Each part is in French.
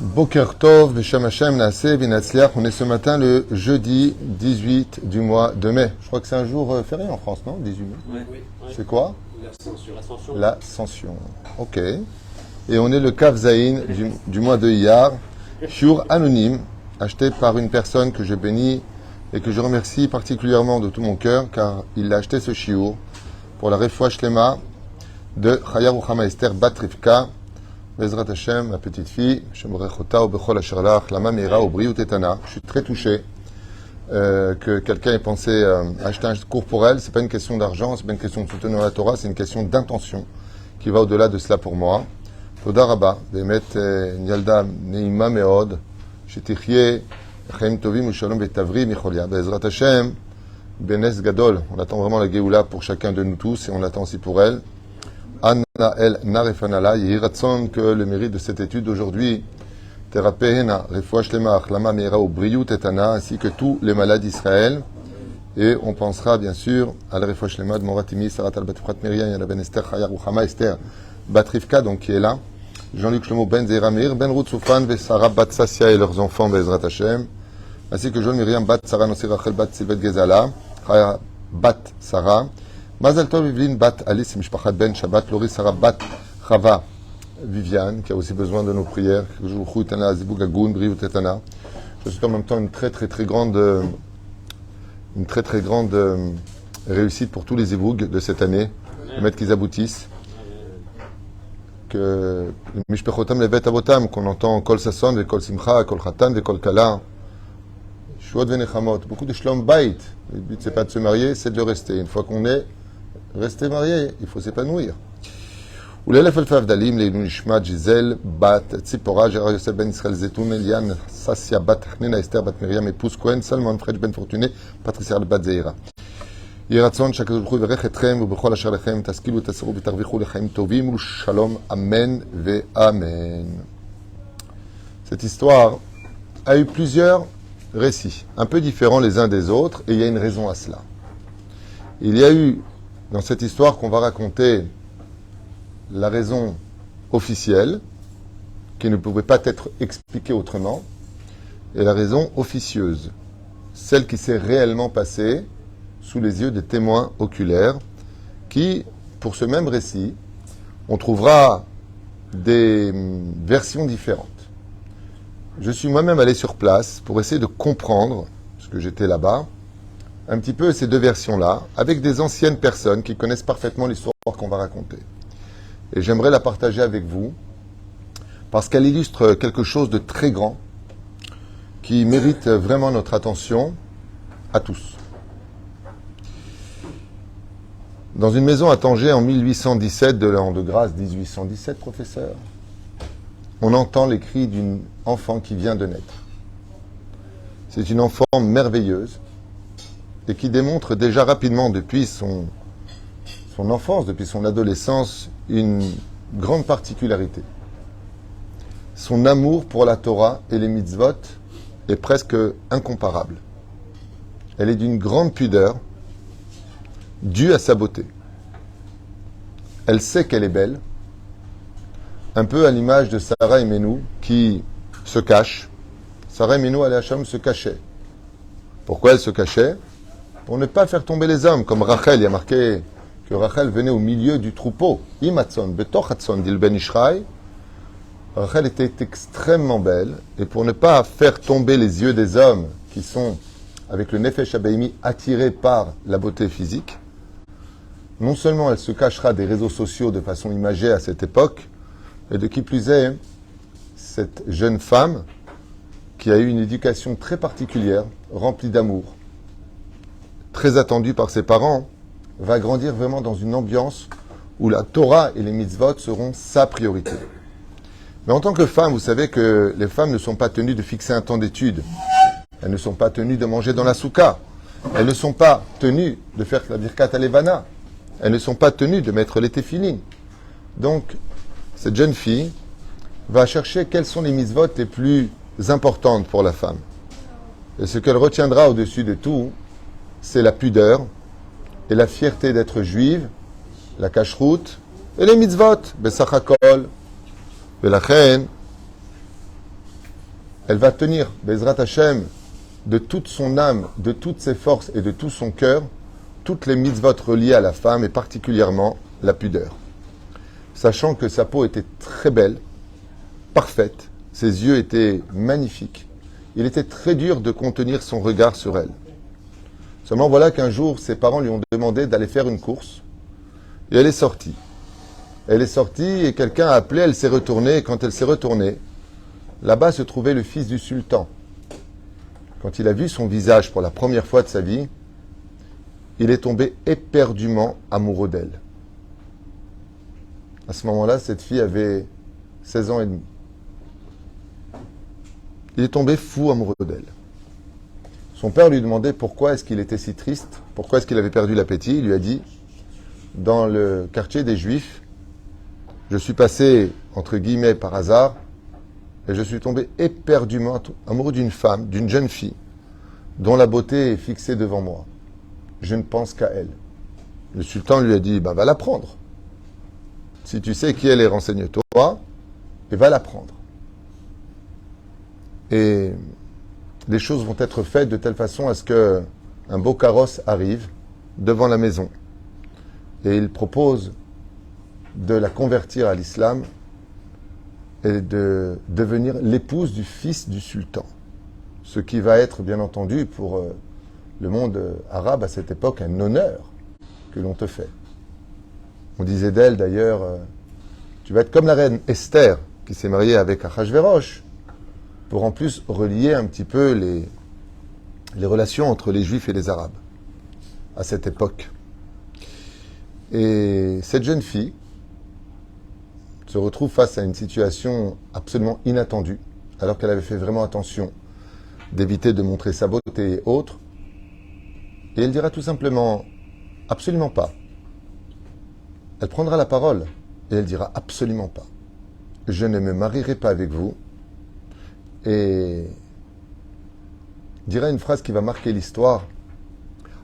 Boker Tov, Beshem Hashem, Naaseh, Vinatzliach. On est ce matin le jeudi 18 du mois de mai. Je crois que c'est un jour férié en France, non? 18 mai. Oui. C'est quoi? L'Ascension. L'Ascension. Ok. Et on est le Kav Zaïn du mois de Iyar. Shiur anonyme, acheté par une personne que je bénis et que je remercie particulièrement de tout mon cœur, car il a acheté ce shiur pour la Refoua Shlema de Chaya Ruchama Esther Bat Rivka. Bezrat Hashem, ma petite fille, Shemorechota ou Bechol Asherlach, Lama Meira ou Briut Etana. Je suis très touché que quelqu'un ait pensé acheter un cours pour elle. C'est pas une question d'argent, c'est pas une question de soutenir la Torah, c'est une question d'intention qui va au-delà de cela pour moi. Toda Rabba, Bemet Nyalda Neima Meod, Shetichye, Chaim Tovim ou Shalom Betavri Micholia. Bezrat Hashem, Benes Gadol. On attend vraiment la Géoula pour chacun de nous tous et on l'attend aussi pour elle. Anna El Narefanala, Yiratson, que le mérite de cette étude d'aujourd'hui, Terapehena, Refoua Shlema, Achlama Meira ou Briut Etana, ainsi que tous les malades d'Israël. Et on pensera bien sûr à la Refoua Shlema de Moratimi, Sarat al-Batifrat Miriam, Yana Ben Esther, Chaya Ruchama Esther, Batrivka, donc qui est là. Jean-Luc Shlomo Ben Zeramir, Ben Ruth Soufan, Vesara Bat Sassia et leurs enfants, Bezrat Hashem. Ainsi que Jean Miriam Bat Sarah Nosir Rachel Bat Silvet Gezala, Chaya Bat Sarah. Mazal Tov Yvlin Bat Alice Mishpachat Ben Shabbat Lori Sarah Bat Chava Viviane, qui a aussi besoin de nos prières. Je souhaite en même temps une très grande réussite pour tous les zivougs de cette année, permettre qu'ils aboutissent. Que Mishpachotam Levet Avotam, qu'on entend Kol Sasson, ve Kol Simcha, Kol Khatan, ve Kol Kala. Shuot Venechamot, beaucoup de Shlom Bait. Le but c'est pas de se marier, c'est de le rester. Une fois qu'on est resté marié, il faut s'épanouir. ולאלף אלפי הבדלים לעילוי נשמת ג'יזל בת ציפורה, ג'רה יוסף בן ישראל זיתון, אליאן ססיה בת חנינה אסתר בת מרים מפוס כהן, סלמון פריג' בן פורטונה פטריסיה בת זעירה. יהי רצון שהקדוש ברוך הוא יברך אתכם ובכל אשר לכם תשכילו ותסרו ותרוויחו לחיים טובים ולשלום, אמן ואמן. Cette histoire a eu plusieurs récits, un peu différents les uns des autres, et il y a une raison à cela. Il y a eu dans cette histoire qu'on va raconter la raison officielle, qui ne pouvait pas être expliquée autrement, et la raison officieuse, celle qui s'est réellement passée sous les yeux des témoins oculaires, qui, pour ce même récit, on trouvera des versions différentes. Je suis moi-même allé sur place pour essayer de comprendre, parce que j'étais là-bas, un petit peu ces deux versions-là, avec des anciennes personnes qui connaissent parfaitement l'histoire qu'on va raconter. Et j'aimerais la partager avec vous, parce qu'elle illustre quelque chose de très grand, qui mérite vraiment notre attention à tous. Dans une maison à Tanger en 1817, de l'an de grâce 1817, professeur, on entend les cris d'une enfant qui vient de naître. C'est une enfant merveilleuse, et qui démontre déjà rapidement depuis son enfance, depuis son adolescence, une grande particularité. Son amour pour la Torah et les mitzvot est presque incomparable. Elle est d'une grande pudeur, due à sa beauté. Elle sait qu'elle est belle, un peu à l'image de Sarah Imenu qui se cache. Sarah Imenu, alayha shalom, se cachait. Pourquoi elle se cachait? Pour ne pas faire tomber les hommes, comme Rachel. Il y a marqué que Rachel venait au milieu du troupeau. Imatson, betoch dit le Ben Ishraï. Rachel était extrêmement belle, et pour ne pas faire tomber les yeux des hommes qui sont, avec le Nefesh Habaimi, attirés par la beauté physique, non seulement elle se cachera des réseaux sociaux de façon imagée à cette époque, et de qui plus est, cette jeune femme, qui a eu une éducation très particulière, remplie d'amour, très attendue par ses parents, va grandir vraiment dans une ambiance où la Torah et les mitzvot seront sa priorité. Mais en tant que femme, vous savez que les femmes ne sont pas tenues de fixer un temps d'étude. Elles ne sont pas tenues de manger dans la souka. Elles ne sont pas tenues de faire la birkat alevana. Elles ne sont pas tenues de mettre les téfilines. Donc, cette jeune fille va chercher quelles sont les mitzvot les plus importantes pour la femme. Et ce qu'elle retiendra au-dessus de tout, c'est la pudeur et la fierté d'être juive, la cacheroute et les mitzvot, besach hakol. Velachen, elle va tenir, Bezrat Hashem, de toute son âme, de toutes ses forces et de tout son cœur, toutes les mitzvot reliées à la femme et particulièrement la pudeur. Sachant que sa peau était très belle, parfaite, ses yeux étaient magnifiques, il était très dur de contenir son regard sur elle. Seulement voilà qu'un jour, ses parents lui ont demandé d'aller faire une course et elle est sortie. Elle est sortie et quelqu'un a appelé, elle s'est retournée et quand elle s'est retournée, là-bas se trouvait le fils du sultan. Quand il a vu son visage pour la première fois de sa vie, il est tombé éperdument amoureux d'elle. À ce moment-là, cette fille avait 16 ans et demi. Il est tombé fou amoureux d'elle. Son père lui demandait pourquoi est-ce qu'il était si triste, pourquoi est-ce qu'il avait perdu l'appétit. Il lui a dit, dans le quartier des Juifs, je suis passé, entre guillemets, par hasard, et je suis tombé éperdument amoureux d'une femme, d'une jeune fille, dont la beauté est fixée devant moi. Je ne pense qu'à elle. Le sultan lui a dit, va la prendre. Si tu sais qui elle est, renseigne-toi, et va la prendre. Et les choses vont être faites de telle façon à ce qu'un beau carrosse arrive devant la maison. Et il propose de la convertir à l'islam et de devenir l'épouse du fils du sultan. Ce qui va être, bien entendu, pour le monde arabe à cette époque, un honneur que l'on te fait. On disait d'elle d'ailleurs, tu vas être comme la reine Esther, qui s'est mariée avec Achashverosh, pour en plus relier un petit peu les relations entre les Juifs et les Arabes à cette époque. Et cette jeune fille se retrouve face à une situation absolument inattendue, alors qu'elle avait fait vraiment attention d'éviter de montrer sa beauté et autres. Et elle dira tout simplement, absolument pas. Elle prendra la parole et elle dira absolument pas. Je ne me marierai pas avec vous. Et dira une phrase qui va marquer l'histoire.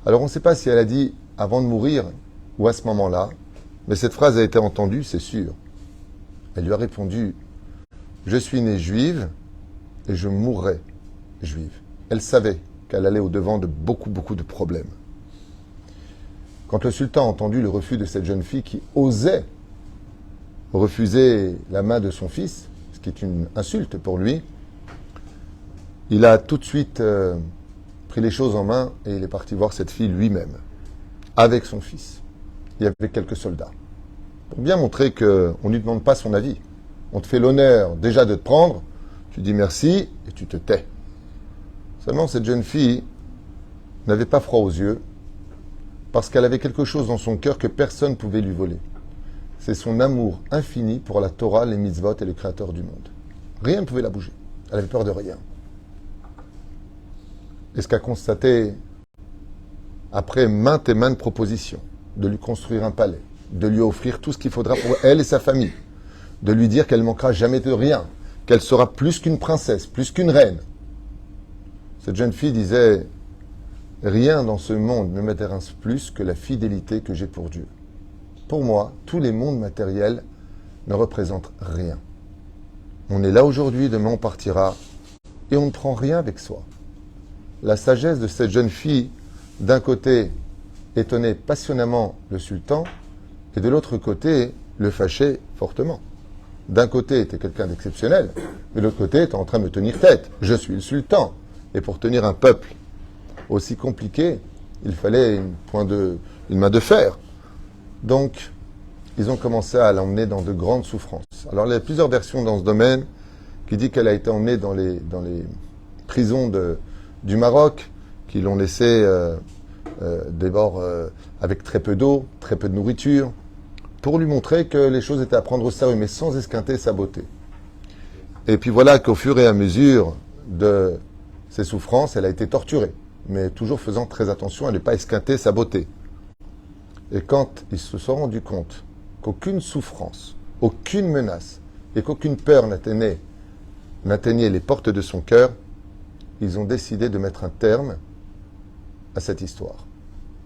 Alors on ne sait pas si elle a dit avant de mourir ou à ce moment-là, mais cette phrase a été entendue, c'est sûr. Elle lui a répondu, je suis née juive et je mourrai juive. Elle savait qu'elle allait au-devant de beaucoup de problèmes. Quand le sultan a entendu le refus de cette jeune fille qui osait refuser la main de son fils, ce qui est une insulte pour lui, il a tout de suite pris les choses en main et il est parti voir cette fille lui-même, avec son fils et avec quelques soldats. Pour bien montrer qu'on ne lui demande pas son avis. On te fait l'honneur déjà de te prendre, tu dis merci et tu te tais. Seulement cette jeune fille n'avait pas froid aux yeux parce qu'elle avait quelque chose dans son cœur que personne ne pouvait lui voler. C'est son amour infini pour la Torah, les mitzvot et le Créateur du monde. Rien ne pouvait la bouger. Elle avait peur de rien. Et ce qu'a constaté, après maintes et maintes propositions, de lui construire un palais, de lui offrir tout ce qu'il faudra pour elle et sa famille, de lui dire qu'elle ne manquera jamais de rien, qu'elle sera plus qu'une princesse, plus qu'une reine. Cette jeune fille disait, rien dans ce monde ne m'intéresse plus que la fidélité que j'ai pour Dieu. Pour moi, tous les mondes matériels ne représentent rien. On est là aujourd'hui, demain on partira, et on ne prend rien avec soi. La sagesse de cette jeune fille, d'un côté, étonnait passionnément le sultan, et de l'autre côté, le fâchait fortement. D'un côté, était quelqu'un d'exceptionnel, mais de l'autre côté, était en train de me tenir tête. Je suis le sultan. Et pour tenir un peuple aussi compliqué, il fallait une main de fer. Donc, ils ont commencé à l'emmener dans de grandes souffrances. Alors, il y a plusieurs versions dans ce domaine qui dit qu'elle a été emmenée dans les prisons du Maroc, qui l'ont laissée des bords avec très peu d'eau, très peu de nourriture, pour lui montrer que les choses étaient à prendre au sérieux, mais sans esquinter sa beauté. Et puis voilà qu'au fur et à mesure de ses souffrances, elle a été torturée, mais toujours faisant très attention à ne pas esquinter sa beauté. Et quand ils se sont rendus compte qu'aucune souffrance, aucune menace et qu'aucune peur n'atteignait les portes de son cœur, ils ont décidé de mettre un terme à cette histoire.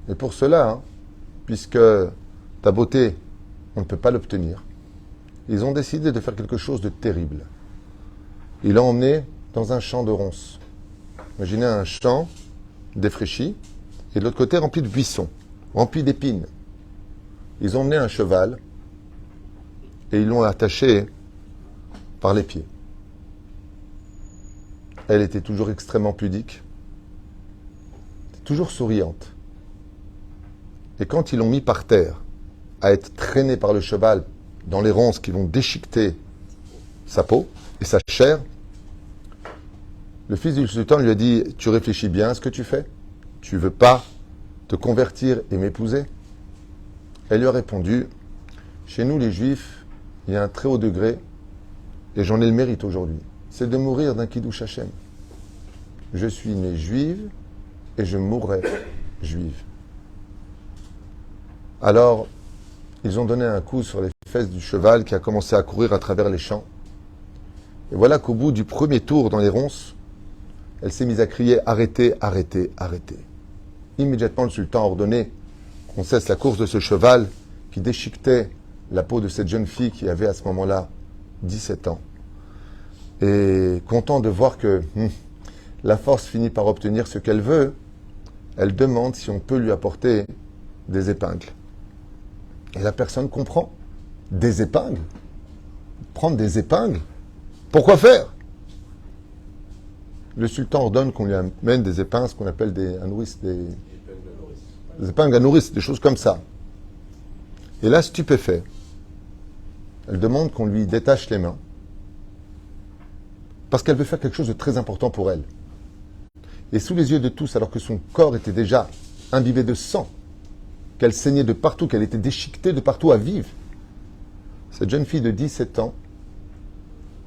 Et pour cela, puisque ta beauté, on ne peut pas l'obtenir, ils ont décidé de faire quelque chose de terrible. Ils l'ont emmenée dans un champ de ronces. Imaginez un champ défraîchi et de l'autre côté rempli de buissons, rempli d'épines. Ils ont emmené un cheval et ils l'ont attaché par les pieds. Elle était toujours extrêmement pudique, toujours souriante. Et quand ils l'ont mis par terre, à être traîné par le cheval dans les ronces qui vont déchiqueter sa peau et sa chair, le fils du sultan lui a dit « Tu réfléchis bien à ce que tu fais? Tu veux pas te convertir et m'épouser ?» Elle lui a répondu « Chez nous les juifs, il y a un très haut degré et j'en ai le mérite aujourd'hui. C'est de mourir d'un kiddush Hashem. Je suis née juive et je mourrai juive. » Alors, ils ont donné un coup sur les fesses du cheval qui a commencé à courir à travers les champs. Et voilà qu'au bout du premier tour dans les ronces, elle s'est mise à crier « Arrêtez, arrêtez, arrêtez !» Immédiatement, le sultan a ordonné qu'on cesse la course de ce cheval qui déchiquetait la peau de cette jeune fille qui avait à ce moment-là 17 ans. Et content de voir que la force finit par obtenir ce qu'elle veut, elle demande si on peut lui apporter des épingles. Et la personne comprend. Des épingles? Prendre des épingles? Pourquoi faire? Le sultan ordonne qu'on lui amène des épingles, ce qu'on appelle des épingles à nourrice, des choses comme ça. Et là, stupéfait, elle demande qu'on lui détache les mains parce qu'elle veut faire quelque chose de très important pour elle. Et sous les yeux de tous, alors que son corps était déjà imbibé de sang, qu'elle saignait de partout, qu'elle était déchiquetée de partout à vivre, cette jeune fille de 17 ans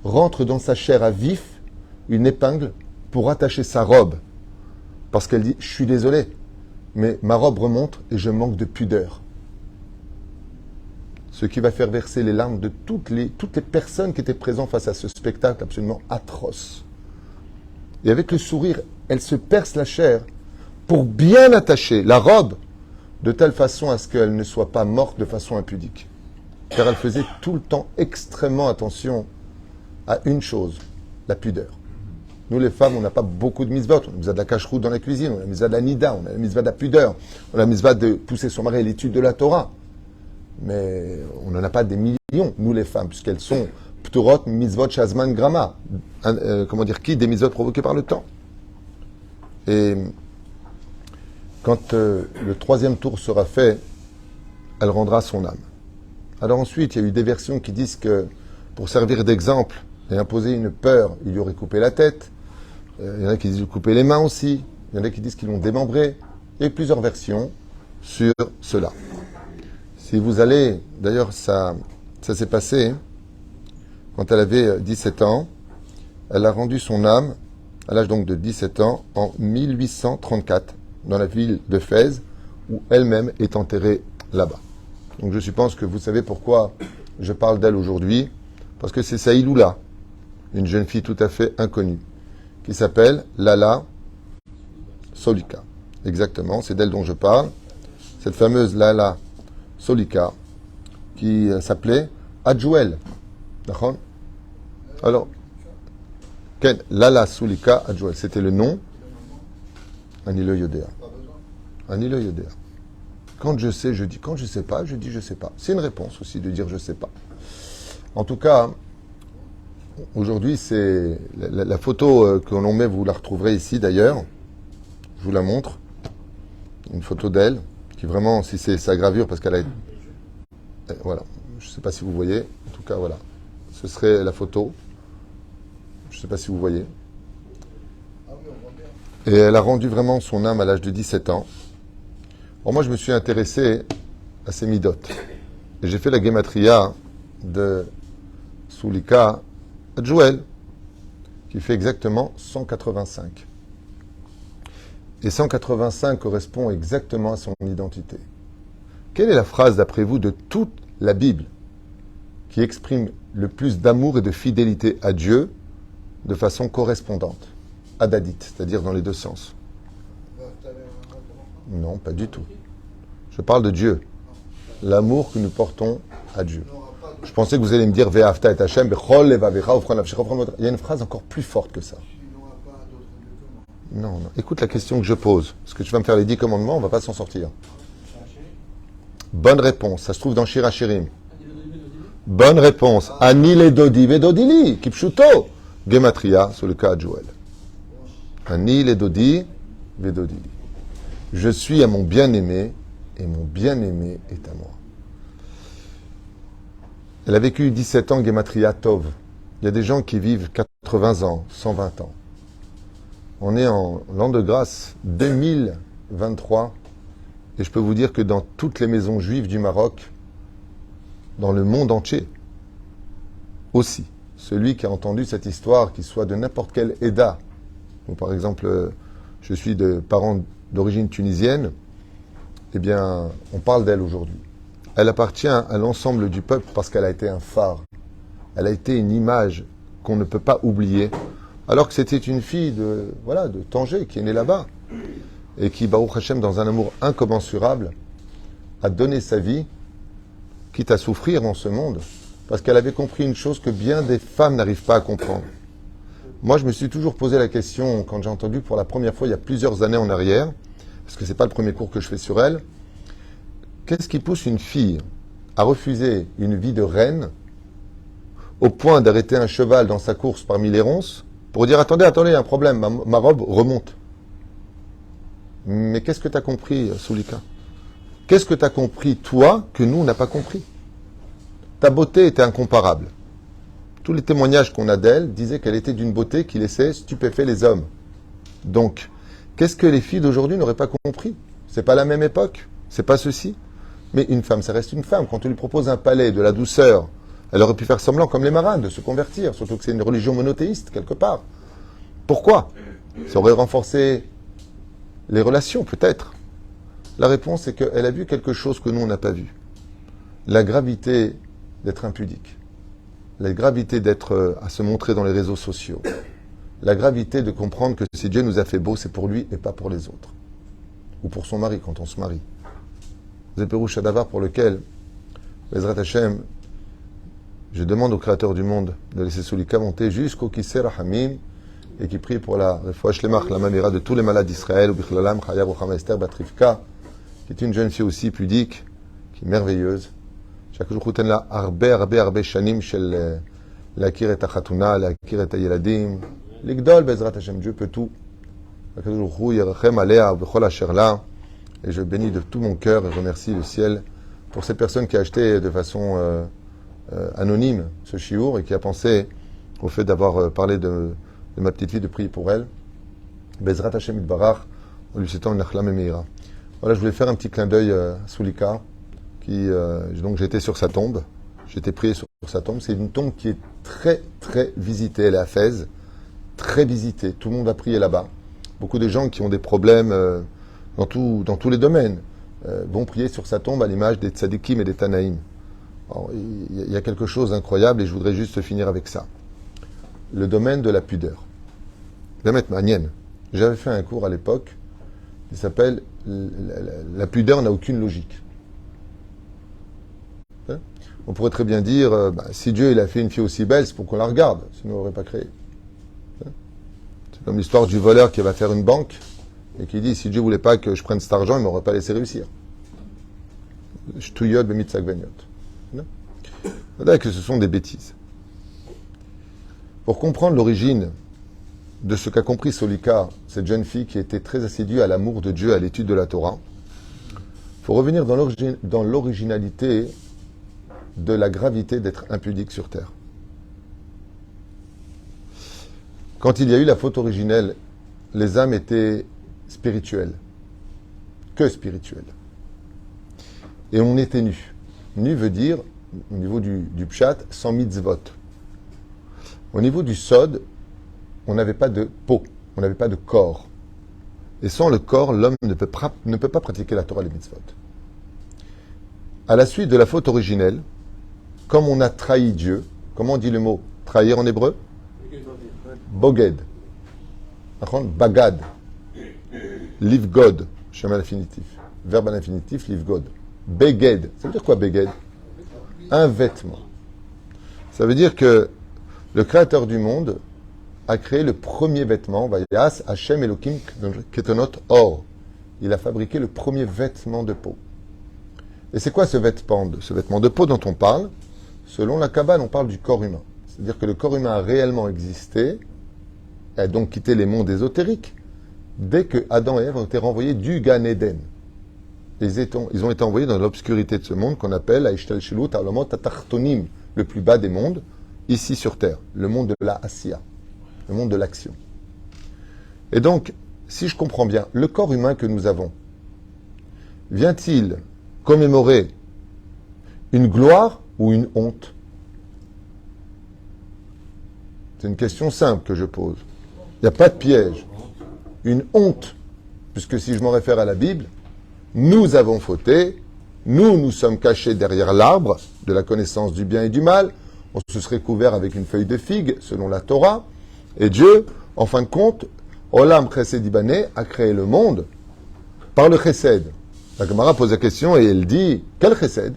rentre dans sa chair à vif une épingle pour attacher sa robe. Parce qu'elle dit « Je suis désolée, mais ma robe remonte et je manque de pudeur. » Ce qui va faire verser les larmes de toutes les personnes qui étaient présentes face à ce spectacle absolument atroce. Et avec le sourire, elle se perce la chair pour bien attacher la robe de telle façon à ce qu'elle ne soit pas morte de façon impudique. Car elle faisait tout le temps extrêmement attention à une chose, la pudeur. Nous, les femmes, on n'a pas beaucoup de mitzvot. On a la mitzvah de la cacheroute dans la cuisine, on a la mitzvah de la nida, on a la mitzvah de la pudeur, on a la mitzvah de pousser son mari à l'étude de la Torah. Mais on n'en a pas des millions, nous les femmes, puisqu'elles sont pturot, mitzvot, shazman, grama. Qui des mitzvot provoquées par le temps. Et quand le troisième tour sera fait, elle rendra son âme. Alors ensuite, il y a eu des versions qui disent que, pour servir d'exemple et imposer une peur, il lui aurait coupé la tête. Il y en a qui disent couper les mains aussi. Il y en a qui disent qu'ils l'ont démembré. Il y a eu plusieurs versions sur cela. Si vous allez, d'ailleurs, ça s'est passé quand elle avait 17 ans. Elle a rendu son âme, à l'âge donc de 17 ans, en 1834, dans la ville de Fès, où elle-même est enterrée là-bas. Donc je suppose que vous savez pourquoi je parle d'elle aujourd'hui, parce que c'est Saïloula, une jeune fille tout à fait inconnue, qui s'appelle Lala Solika. Exactement, c'est d'elle dont je parle. Cette fameuse Lala Solika, qui s'appelait Adjouel. D'accord? Alors, Lala Solika Adjouel, c'était le nom. Anilo Yodéa. Anilo Yodéa. Quand je sais, je dis. Quand je sais pas, je dis je sais pas. C'est une réponse aussi de dire je sais pas. En tout cas, aujourd'hui, c'est la photo que l'on met, vous la retrouverez ici d'ailleurs. Je vous la montre. Une photo d'elle, qui vraiment, si c'est sa gravure, parce qu'elle a... Voilà, je ne sais pas si vous voyez. En tout cas, voilà. Ce serait la photo. Je ne sais pas si vous voyez. Et elle a rendu vraiment son âme à l'âge de 17 ans. Bon, moi, je me suis intéressé à ces midotes. Et j'ai fait la gematria de Soulika Adjouel, qui fait exactement 185. Et 185 correspond exactement à son identité. Quelle est la phrase, d'après vous, de toute la Bible qui exprime le plus d'amour et de fidélité à Dieu de façon correspondante, adadite, c'est-à-dire dans les deux sens? Non, pas du tout. Je parle de Dieu. L'amour que nous portons à Dieu. Je pensais que vous allez me dire Ve'afta et Hashem, bechol levavecha ufran nafshecha ufran motra. Il y a une phrase encore plus forte que ça. Non, non. Écoute la question que je pose. Parce que tu vas me faire les 10 commandements, on ne va pas s'en sortir. Bonne réponse. Ça se trouve dans Shir HaShirim. Bonne réponse. Ani le dodi vedodili. Kipshuto. Gematria, sur le cas de Joël. Ani le dodi vedodili. Je suis à mon bien-aimé et mon bien-aimé est à moi. Elle a vécu 17 ans, Gematria Tov. Il y a des gens qui vivent 80 ans, 120 ans. On est en l'an de grâce 2023 et je peux vous dire que dans toutes les maisons juives du Maroc, dans le monde entier, aussi, celui qui a entendu cette histoire, qu'il soit de n'importe quel Eda, donc par exemple, je suis de parents d'origine tunisienne, eh bien, on parle d'elle aujourd'hui. Elle appartient à l'ensemble du peuple parce qu'elle a été un phare. Elle a été une image qu'on ne peut pas oublier. Alors que c'était une fille de Tanger qui est née là-bas et qui, Baruch Hashem, dans un amour incommensurable, a donné sa vie, quitte à souffrir en ce monde, parce qu'elle avait compris une chose que bien des femmes n'arrivent pas à comprendre. Moi, je me suis toujours posé la question, quand j'ai entendu pour la première fois, il y a plusieurs années en arrière, parce que c'est pas le premier cours que je fais sur elle, qu'est-ce qui pousse une fille à refuser une vie de reine au point d'arrêter un cheval dans sa course parmi les ronces pour dire, attendez, il y a un problème, ma robe remonte. Mais qu'est-ce que tu as compris, Soulika? Qu'est-ce que tu as compris, toi, que nous, on n'a pas compris? Ta beauté était incomparable. Tous les témoignages qu'on a d'elle disaient qu'elle était d'une beauté qui laissait stupéfait les hommes. Donc, qu'est-ce que les filles d'aujourd'hui n'auraient pas compris? C'est pas la même époque, c'est pas ceci. Mais une femme, ça reste une femme. Quand on lui propose un palais, de la douceur, elle aurait pu faire semblant, comme les marins, de se convertir, surtout que c'est une religion monothéiste, quelque part. Pourquoi? Ça aurait renforcé les relations, peut-être. La réponse est qu'elle a vu quelque chose que nous, on n'a pas vu. La gravité d'être impudique. La gravité d'être à se montrer dans les réseaux sociaux. La gravité de comprendre que si Dieu nous a fait beau, c'est pour lui et pas pour les autres. Ou pour son mari, quand on se marie. C'est le Pérouche Shadavar pour lequel, Bezrat Hashem, je demande au Créateur du monde de laisser Soulika monter jusqu'au Kisser Rahamim et qui prie pour la Refouach Lemach, la Mamira de tous les malades d'Israël, ou Bichlalam, Chaya Ruchama Esther Batrivka, qui est une jeune fille aussi pudique, qui est merveilleuse. Chaque jour, Khouten la Arbe Shanim Shel Lakir et Achatuna, Lakir et Yeladim, Ligdol Bezrat Hashem, Dieu peut tout. Chaque jour, Yerachem Alea, Bechol Asherla, et je bénis de tout mon cœur et remercie le ciel pour cette personne qui a acheté de façon anonyme ce chiour et qui a pensé au fait d'avoir parlé de ma petite fille, de prier pour elle. Bezrat Hashem Itbarach, en lui souhaitant une achlam et meira. Voilà, je voulais faire un petit clin d'œil à Soulika, qui donc j'étais sur sa tombe, j'étais prié sur sa tombe. C'est une tombe qui est très très visitée, elle est à Fès, très visitée. Tout le monde a prié là-bas. Beaucoup de gens qui ont des problèmes dans tous les domaines vont prier sur sa tombe à l'image des tzadikim et des tanaïm. Il y a quelque chose d'incroyable et je voudrais juste finir avec ça. Le domaine de la pudeur. J'avais fait un cours à l'époque qui s'appelle La pudeur n'a aucune logique. On pourrait très bien dire si Dieu il a fait une fille aussi belle, c'est pour qu'on la regarde, sinon on l'aurait pas créée. C'est comme l'histoire du voleur qui va faire une banque et qui dit si Dieu voulait pas que je prenne cet argent, il m'aurait pas laissé réussir. Shtuyot b'mitzagveniot. Voilà que ce sont des bêtises. Pour comprendre l'origine de ce qu'a compris Soulika, cette jeune fille qui était très assidue à l'amour de Dieu, à l'étude de la Torah, il faut revenir dans l'originalité de la gravité d'être impudique sur terre. Quand il y a eu la faute originelle, les âmes étaient spirituelles, que spirituelles. Et on était nus. Nu veut dire, au niveau du pshat, sans mitzvot. Au niveau du sod, on n'avait pas de peau, on n'avait pas de corps. Et sans le corps, l'homme ne peut pas pratiquer la Torah et les mitzvot. À la suite de la faute originelle, comme on a trahi Dieu, comment on dit le mot trahir en hébreu? Boged. Bagad. Livgod. Chemin infinitif. Verbe à l'infinitif, livgod. Beged. Ça veut dire quoi, beged? Un vêtement. Ça veut dire que le créateur du monde a créé le premier vêtement, Vayas Hashem Elohim Ketonot Or. Il a fabriqué le premier vêtement de peau. Et c'est quoi ce vêtement de peau dont on parle? Selon la Kabbale, on parle du corps humain. C'est-à-dire que le corps humain a réellement existé, et a donc quitté les mondes ésotériques, dès que Adam et Ève ont été renvoyés du Gan Eden. Ils ont été envoyés dans l'obscurité de ce monde qu'on appelle Aishtal Shilut Alamot Tatartonim, le plus bas des mondes, ici sur Terre, le monde de la Asiya, le monde de l'action. Et donc, si je comprends bien, le corps humain que nous avons, vient-il commémorer une gloire ou une honte? C'est une question simple que je pose. Il n'y a pas de piège. Une honte, puisque si je m'en réfère à la Bible, nous avons fauté, nous sommes cachés derrière l'arbre de la connaissance du bien et du mal, on se serait couvert avec une feuille de figue, selon la Torah, et Dieu, en fin de compte, Olam Chesed Ibané a créé le monde par le Chesed. La Gemara pose la question et elle dit, quel Chesed?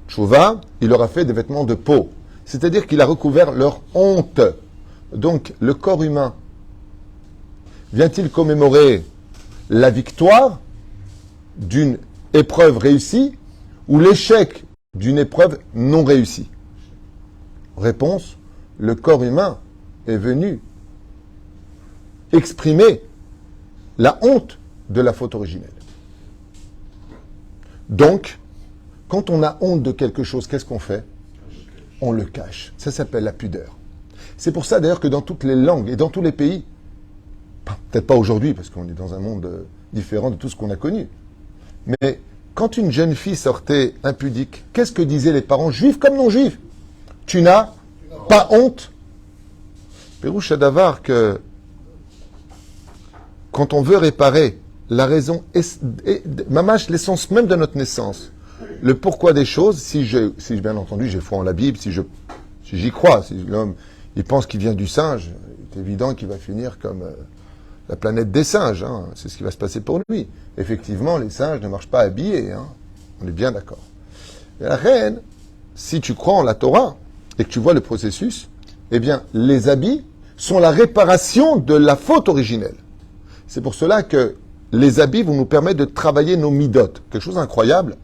Tchouva, il leur a fait des vêtements de peau, c'est-à-dire qu'il a recouvert leur honte. Donc, le corps humain vient-il commémorer la victoire d'une épreuve réussie ou l'échec d'une épreuve non réussie? Réponse, le corps humain est venu exprimer la honte de la faute originelle. Donc, quand on a honte de quelque chose, qu'est-ce qu'on fait? On le cache. Ça s'appelle la pudeur. C'est pour ça d'ailleurs que dans toutes les langues et dans tous les pays, peut-être pas aujourd'hui parce qu'on est dans un monde différent de tout ce qu'on a connu, mais quand une jeune fille sortait impudique, qu'est-ce que disaient les parents, juifs comme non juifs? Tu n'as pas honte? Pérouche Adavar que quand on veut réparer la raison, mamache, l'essence même de notre naissance, le pourquoi des choses, si bien entendu j'ai foi en la Bible, si j'y crois, si l'homme il pense qu'il vient du singe, il est évident qu'il va finir comme la planète des singes, hein. C'est ce qui va se passer pour lui. Effectivement, les singes ne marchent pas habillés, hein. On est bien d'accord. Et la reine, si tu crois en la Torah et que tu vois le processus, eh bien, les habits sont la réparation de la faute originelle. C'est pour cela que les habits vont nous permettre de travailler nos midot. Quelque chose d'incroyable.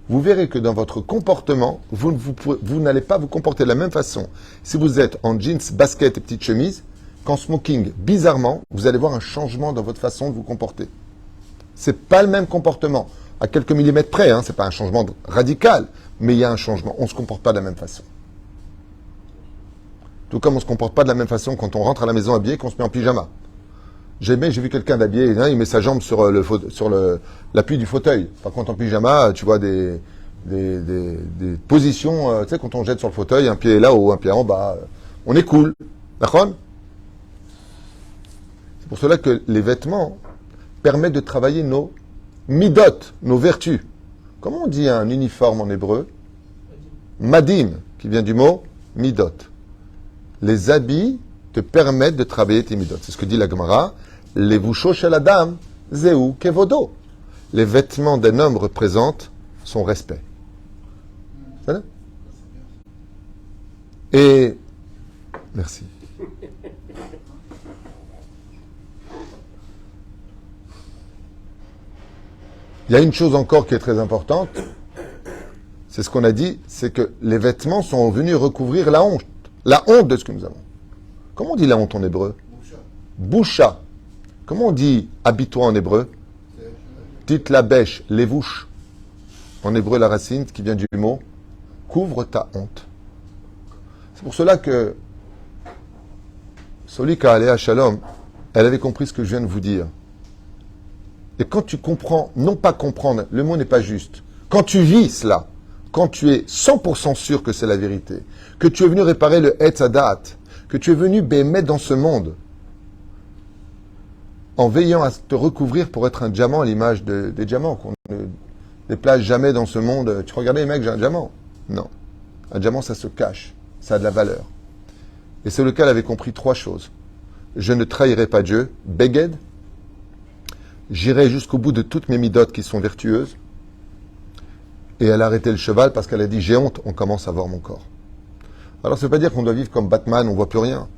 Vous verrez que dans votre comportement, vous n'allez pas vous comporter de la même façon si vous êtes en jeans, basket et petite chemise qu'en smoking. Bizarrement, vous allez voir un changement dans votre façon de vous comporter. C'est pas le même comportement. À quelques millimètres près, hein, c'est pas un changement radical, mais il y a un changement. On ne se comporte pas de la même façon. Tout comme on ne se comporte pas de la même façon quand on rentre à la maison habillé qu'on se met en pyjama. J'ai vu quelqu'un d'habillé, hein, il met sa jambe sur l'appui du fauteuil. Par contre, en pyjama, tu vois des positions, tu sais, quand on jette sur le fauteuil, un pied est là haut, un pied en bas. On est cool. D'accord? C'est pour cela que les vêtements permettent de travailler nos midot, nos vertus. Comment on dit un uniforme en hébreu? Madim, qui vient du mot midot. Les habits te permettent de travailler tes midot. C'est ce que dit la Gemara. Les vouchos chez la dame, zéou kevodo. Les vêtements d'un homme représentent son respect. Ça? Et merci. Il y a une chose encore qui est très importante, c'est ce qu'on a dit, c'est que les vêtements sont venus recouvrir la honte de ce que nous avons. Comment on dit la honte en hébreu? Boucha. Comment on dit habille-toi en hébreu? Dites la bêche, lévouche. En hébreu, la racine qui vient du mot couvre ta honte. C'est pour cela que Solika Aléa Shalom, elle avait compris ce que je viens de vous dire. Et quand tu comprends, non pas comprendre, le mot n'est pas juste. Quand tu vis cela, quand tu es 100% sûr que c'est la vérité, que tu es venu réparer le Etz Hadat, que tu es venu mettre dans ce monde, en veillant à te recouvrir pour être un diamant à l'image des diamants, qu'on ne déplace jamais dans ce monde. Tu regardais les mecs, j'ai un diamant. Non. Un diamant, ça se cache. Ça a de la valeur. Et c'est lequel avait compris 3 choses. Je ne trahirai pas Dieu. Beged. J'irai jusqu'au bout de toutes mes midotes qui sont vertueuses. Et elle a arrêté le cheval parce qu'elle a dit, j'ai honte, on commence à voir mon corps. Alors ça ne veut pas dire qu'on doit vivre comme Batman, on ne voit plus rien.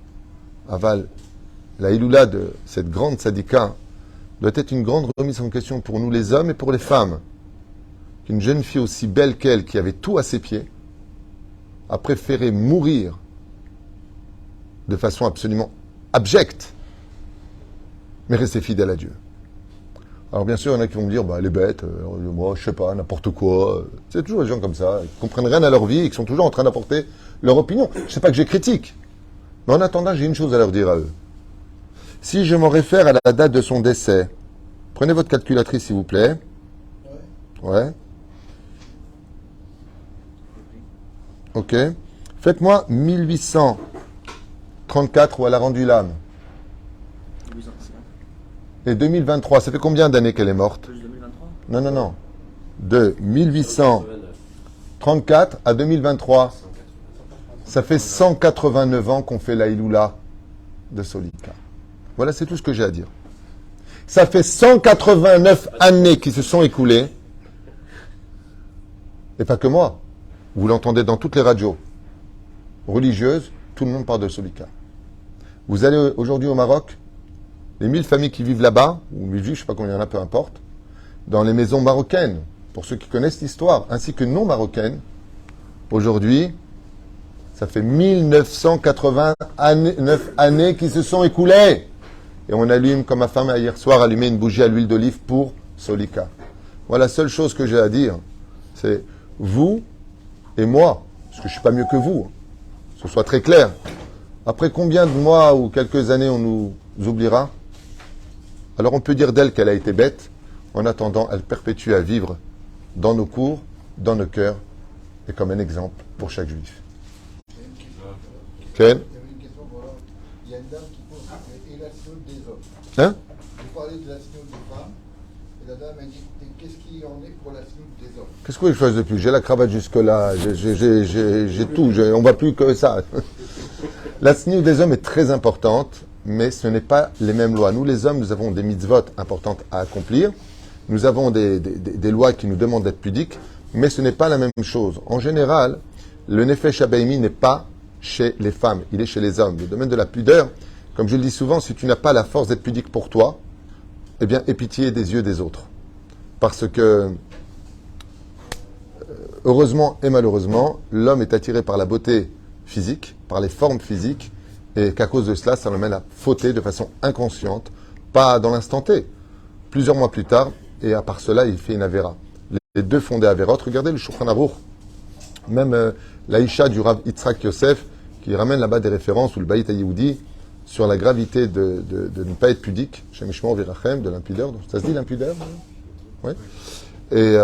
Aval, la Iloula de cette grande sadika doit être une grande remise en question pour nous les hommes et pour les femmes. Qu'une jeune fille aussi belle qu'elle, qui avait tout à ses pieds, a préféré mourir de façon absolument abjecte, mais rester fidèle à Dieu. Alors bien sûr, il y en a qui vont me dire, bah, elle est bête, moi je sais pas, n'importe quoi. C'est toujours des gens comme ça, qui comprennent rien à leur vie et qui sont toujours en train d'apporter leur opinion. Je sais pas que je critique, mais en attendant, j'ai une chose à leur dire à eux. Si je me réfère à la date de son décès, prenez votre calculatrice s'il vous plaît. Ouais. Ok. Faites-moi 1834 où elle a rendu l'âme. Et 2023, ça fait combien d'années qu'elle est morte? 2023 ? Non. De 1834 à 2023, ça fait 189 ans qu'on fait la Iloula de Solika. Voilà, c'est tout ce que j'ai à dire. Ça fait 189 années qui se sont écoulées. Et pas que moi. Vous l'entendez dans toutes les radios religieuses, tout le monde parle de Solika. Vous allez aujourd'hui au Maroc, les 1000 familles qui vivent là-bas, ou 1000 juifs, je ne sais pas combien il y en a, peu importe, dans les maisons marocaines, pour ceux qui connaissent l'histoire, ainsi que non marocaines, aujourd'hui, ça fait 1989 années qui se sont écoulées. Et on allume, comme ma femme a hier soir allumé une bougie à l'huile d'olive pour Solika. Voilà, la seule chose que j'ai à dire, c'est vous et moi, parce que je ne suis pas mieux que vous, que ce soit très clair. Après combien de mois ou quelques années on nous oubliera? Alors on peut dire d'elle qu'elle a été bête. En attendant, elle perpétue à vivre dans nos cours, dans nos cœurs, et comme un exemple pour chaque juif. Quelle? Il y a une dame qui pose et la sinoute des hommes. Hein? Vous parlez de la sinoute des femmes, et la dame a dit qu'est-ce qu'il en est pour la sinoute des hommes? Qu'est-ce que je fasse de plus? J'ai la cravate jusque-là, j'ai tout, on ne voit plus que ça. La sinoute des hommes est très importante, mais ce n'est pas les mêmes lois. Nous, les hommes, nous avons des mitzvot importantes à accomplir. Nous avons des lois qui nous demandent d'être pudiques, mais ce n'est pas la même chose. En général, le nefesh habaimi n'est pas chez les femmes, il est chez les hommes. Le domaine de la pudeur, comme je le dis souvent, si tu n'as pas la force d'être pudique pour toi, eh bien, aie pitié des yeux des autres. Parce que, heureusement et malheureusement, l'homme est attiré par la beauté physique, par les formes physiques, et qu'à cause de cela, ça l'amène à fauter de façon inconsciente, pas dans l'instant T, plusieurs mois plus tard, et à part cela, il fait une avéra. Les deux font des avérotes. Regardez le Shulchan Aruch, même l'Aïcha du Rav Yitzhak Yosef, qui ramène là-bas des références, ou le Baït Ayoudi, sur la gravité de ne pas être pudique, chez Mishmor Virachem, de l'impudeur. Ça se dit l'impudeur? Oui. Et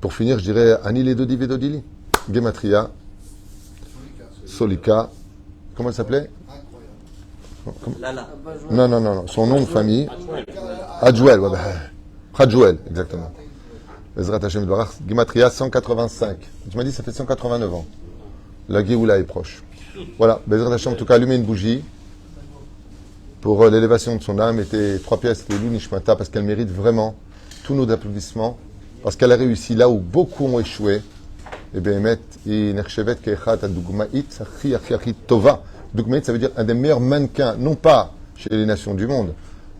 pour finir, je dirais Ani Ledodi Vedodili, Gematria, Solika. Comment elle s'appelait? Lala. Non. Son nom de famille. Adjouel. Ouais, Hadjouel, exactement. Bezrat Hashem Dvarach. Gematria 185. Tu m'as dit ça fait 189 ans. La Géoula est proche. Voilà. Bezrat Hashem, en tout cas, allumer une bougie pour l'élévation de son âme. Était 3 pièces de Nishmata parce qu'elle mérite vraiment tous nos applaudissements. Parce qu'elle a réussi là où beaucoup ont échoué. Et bien, Nerchevet Keichat Adugmaït, Achi Tova. Dugmaït, ça veut dire un des meilleurs mannequins, non pas chez les nations du monde,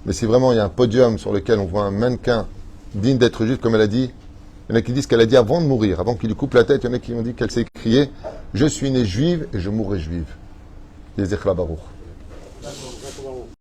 mais si vraiment il y a un podium sur lequel on voit un mannequin digne d'être juste, comme elle a dit, il y en a qui disent qu'elle a dit avant de mourir, avant qu'il lui coupe la tête, il y en a qui ont dit qu'elle s'est criée « Je suis née juive et je mourrai juive ». Yezechla Baruch.